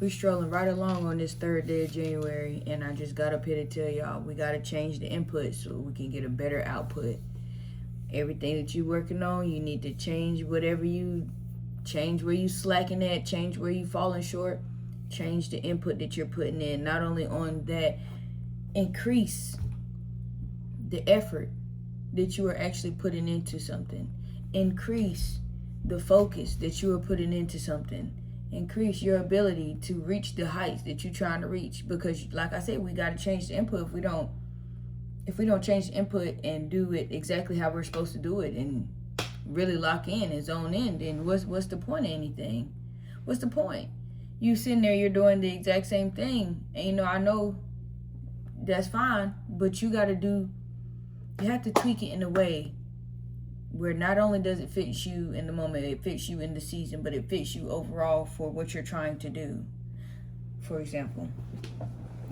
We strolling right along on this third day of January, and I just got up here to tell y'all we gotta change the input so we can get a better output. Everything that you working on, you need to change change where you slacking at, change where you falling short, change the input that you're putting in. Not only on that, increase the effort that you are actually putting into something. Increase the focus that you are putting into something. Increase your ability to reach the heights that you're trying to reach, because like I said, we got to change the input. If we don't change the input and do it exactly how we're supposed to do it and really lock in and zone in, then what's the point of anything? What's the point? You sitting there, you're doing the exact same thing, and I know that's fine, but you have to tweak it in a way where not only does it fit you in the moment, it fits you in the season, but it fits you overall for what you're trying to do. For example,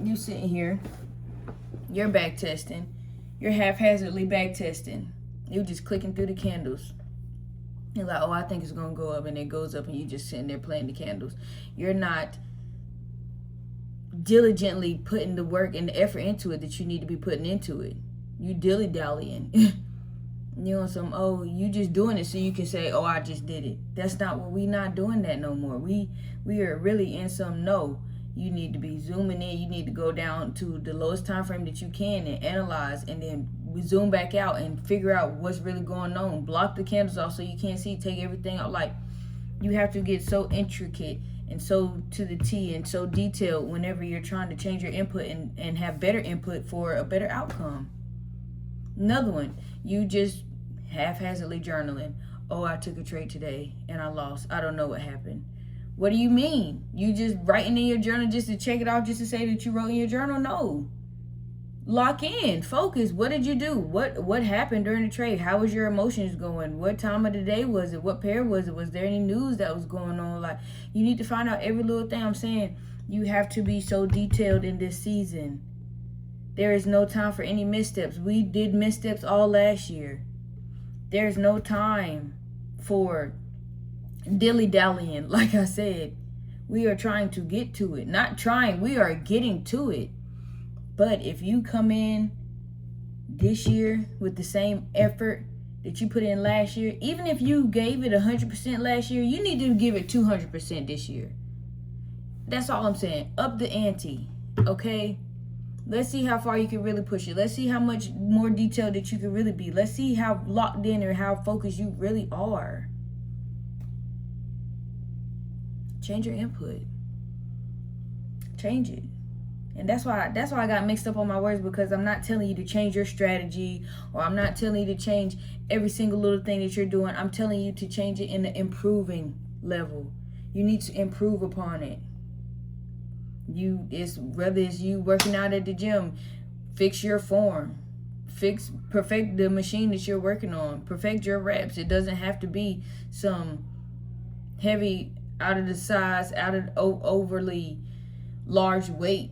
you sitting here, you're back testing, you're haphazardly back testing. You're just clicking through the candles. You're like, oh, I think it's going to go up, and it goes up, and you're just sitting there playing the candles. You're not diligently putting the work and the effort into it that you need to be putting into it. You dilly-dallying. You just doing it so you can say, oh, I just did it. That's not what we not doing that no more. We are really in some no. You need to be zooming in. You need to go down to the lowest time frame that you can and analyze, and then zoom back out and figure out what's really going on. Block the candles off so you can't see. Take everything out. Like, you have to get so intricate and so to the T and so detailed whenever you're trying to change your input and have better input for a better outcome. Another one, you just haphazardly journaling. Oh, I took a trade today and I lost. I don't know what happened. What do you mean? You just writing in your journal just to check it off, just to say that you wrote in your journal? No. Lock in. Focus. What did you do? What happened during the trade? How was your emotions going? What time of the day was it? What pair was it? Was there any news that was going on? Like, you need to find out every little thing. I'm saying you have to be so detailed in this season. There is no time for any missteps. We did missteps all last year. There's no time for dilly-dallying. Like I said, we are trying to get to it. Not trying, we are getting to it. But if you come in this year with the same effort that you put in last year, even if you gave it 100% last year, you need to give it 200% this year. That's all I'm saying. Up the ante, okay? Let's see how far you can really push it. Let's see how much more detailed that you can really be. Let's see how locked in or how focused you really are. Change your input. Change it. And that's why I got mixed up on my words, because I'm not telling you to change your strategy, or I'm not telling you to change every single little thing that you're doing. I'm telling you to change it in the improving level. You need to improve upon it. Whether it's you working out at the gym, fix your form, perfect the machine that you're working on, perfect your reps. It doesn't have to be some heavy, out of the size, overly large weight.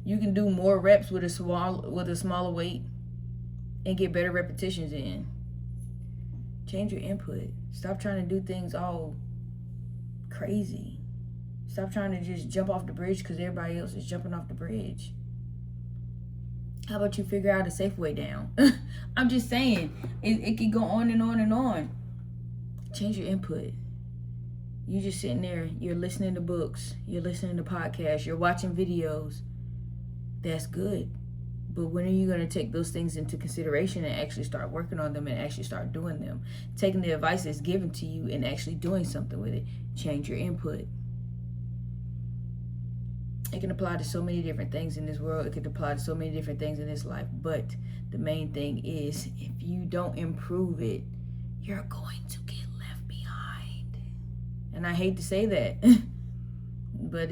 You can do more reps with a smaller weight and get better repetitions in. Change your input. Stop trying to do things all crazy. Stop trying to just jump off the bridge because everybody else is jumping off the bridge. How about you figure out a safe way down? I'm just saying, it can go on and on and on. Change your input. You just sitting there, you're listening to books, you're listening to podcasts, you're watching videos. That's good. But when are you going to take those things into consideration and actually start working on them and actually start doing them? Taking the advice that's given to you and actually doing something with it. Change your input. It can apply to so many different things in this world. It can apply to so many different things in this life. But the main thing is, if you don't improve it, you're going to get left behind. And I hate to say that, but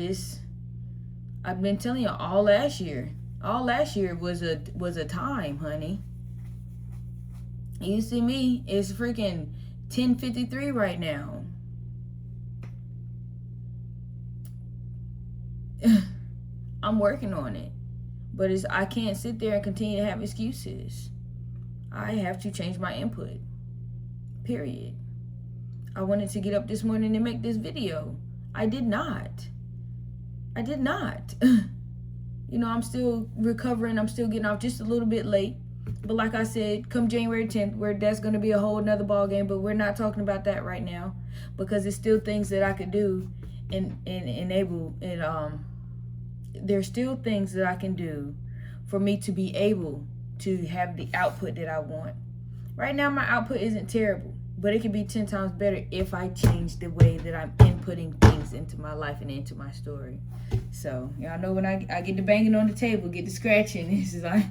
I've been telling you all last year. All last year was a time, honey. You see me, it's freaking 10:53 right now. I'm working on it, but I can't sit there and continue to have excuses. I have to change my input, period. I wanted to get up this morning and make this video. I did not. I did not. You know, I'm still recovering. I'm still getting off just a little bit late. But like I said, come January 10th, where that's going to be a whole nother ball game. But we're not talking about that right now, because it's still things that I could do and enable. And there's still things that I can do for me to be able to have the output that I want. Right now, my output isn't terrible, but it could be 10 times better if I change the way that I'm inputting things into my life and into my story. So y'all know when I get the banging on the table, get the scratching, this is like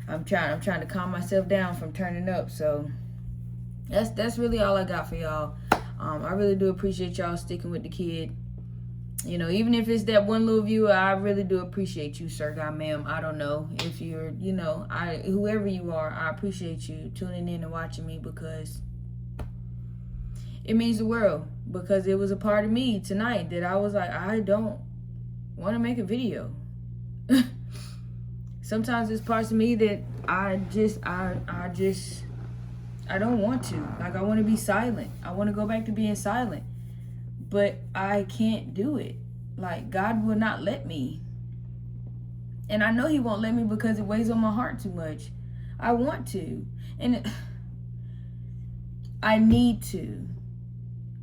I'm trying to calm myself down from turning up. So that's really all I got for y'all. I really do appreciate y'all sticking with the kid. You know, even if it's that one little viewer, I really do appreciate you, sir, guy, ma'am. I don't know if you're, you know, whoever you are, I appreciate you tuning in and watching me, because it means the world. Because it was a part of me tonight that I was like, I don't want to make a video. Sometimes there's parts of me that I don't want to. Like, I want to be silent. I want to go back to being silent. But I can't do it. Like, God will not let me. And I know he won't let me because it weighs on my heart too much. I want to. And I need to.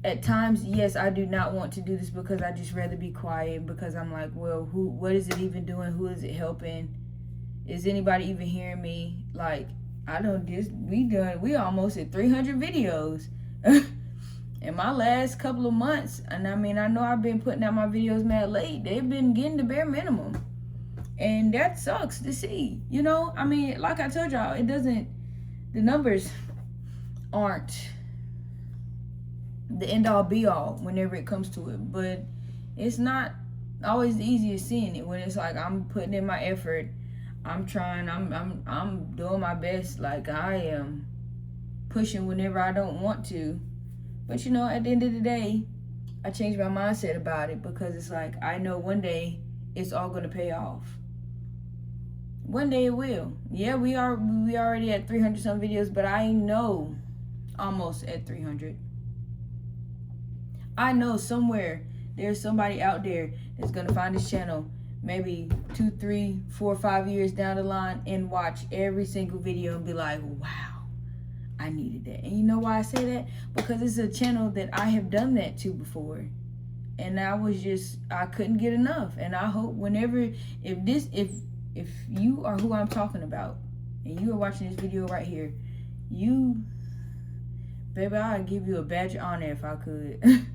At times, yes, I do not want to do this because I just rather be quiet, because I'm like, well, what is it even doing? Who is it helping? Is anybody even hearing me? Like, I don't just, we almost at 300 videos. In my last couple of months, and I mean, I know I've been putting out my videos mad late. They've been getting the bare minimum. And that sucks to see. You know, I mean, like I told y'all, the numbers aren't the end all be all whenever it comes to it. But it's not always the easiest seeing it when it's like I'm putting in my effort. I'm trying, I'm doing my best. Like, I am pushing whenever I don't want to. But, you know, at the end of the day, I changed my mindset about it, because it's like, I know one day it's all going to pay off. One day it will. Yeah, we already at 300 some videos, but I know almost at 300. I know somewhere there's somebody out there that's going to find this channel maybe 2, 3, 4, 5 years down the line and watch every single video and be like, wow. I needed that. And you know why I say that? Because it's a channel that I have done that to before. And I couldn't get enough. And I hope whenever, if you are who I'm talking about, and you are watching this video right here, baby, I'd give you a badge of honor if I could.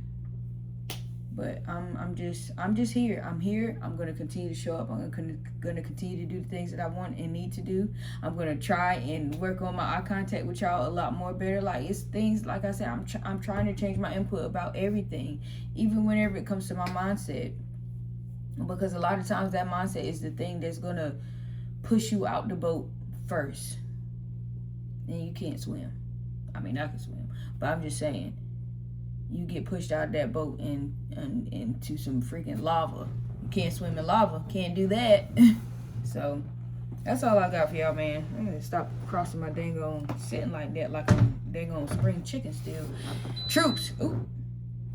But I'm just here. I'm here. I'm going to continue to show up. I'm going to continue to do the things that I want and need to do. I'm going to try and work on my eye contact with y'all a lot more better. Like, it's things, like I said, I'm trying to change my input about everything, even whenever it comes to my mindset. Because a lot of times that mindset is the thing that's going to push you out the boat first. And you can't swim. I mean, I can swim, but I'm just saying, you get pushed out of that boat and into some freaking lava. You can't swim in lava. Can't do that. So, that's all I got for y'all, man. I'm going to stop crossing my sitting like that, like I'm spring chicken still. Troops. Ooh.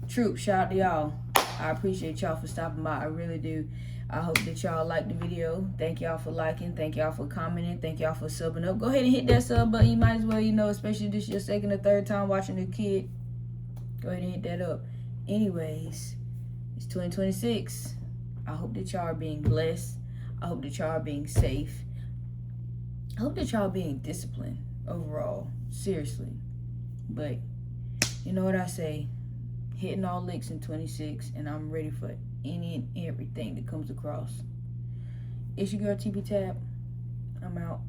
Troops, shout out to y'all. I appreciate y'all for stopping by. I really do. I hope that y'all liked the video. Thank y'all for liking. Thank y'all for commenting. Thank y'all for subbing up. Go ahead and hit that sub button. You might as well, you know, especially if this is your second or third time watching the kid. Go ahead and hit that up. Anyways, it's 2026. I hope that y'all are being blessed. I hope that y'all are being safe. I hope that y'all are being disciplined overall. Seriously. But you know what I say? Hitting all licks in 26, and I'm ready for any and everything that comes across. It's your girl TP Tab. I'm out.